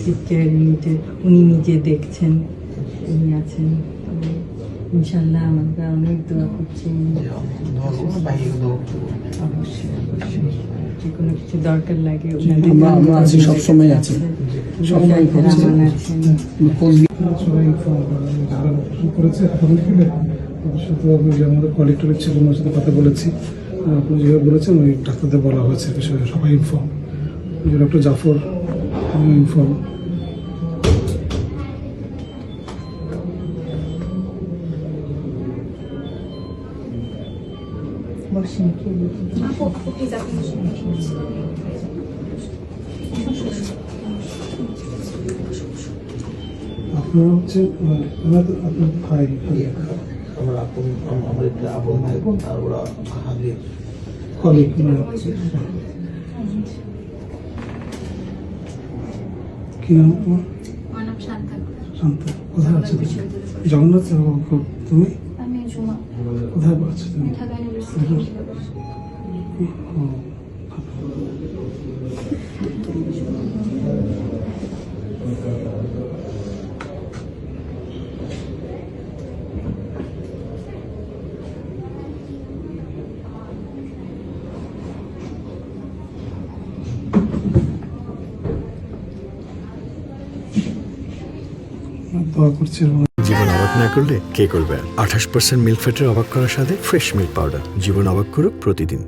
Care ইউনিটে উনি নিজে দেখছেন, উনি আছেন। ইনশাল্লাহ আমাকে অনেক দোয়া করছেন। অবশ্যই অবশ্যই যে কোনো কিছু দরকার লাগে আমরা আছি, সবসময় আছি, সবসময় আছেন। করেছে আমাদের কলেক্টরের ছিল, ওনার সাথে কথা বলেছি। আপনি যেভাবে বলেছেন ওই ডাক্তারদের বলা হয়েছে বিষয়ে, সবাই ইনফর্ম। Doctor Zafar inform. আপনারা হচ্ছে আপনার ভাই, আমরা আমার একটা আপন ভাই আর ওরা হাজির কলিগ। কি নাম তোমার? শান্ত। কোথায় আছো জগন্নাথ? তুমি কোথায় আছো তুমি? ও, দোয়া করছি। জীবন অবাক না করলে কে করবে? 28% মিল্ক ফ্যাটের অবাক করার সাথে ফ্রেশ মিল্ক পাউডার। জীবন অবাক করুক প্রতিদিন।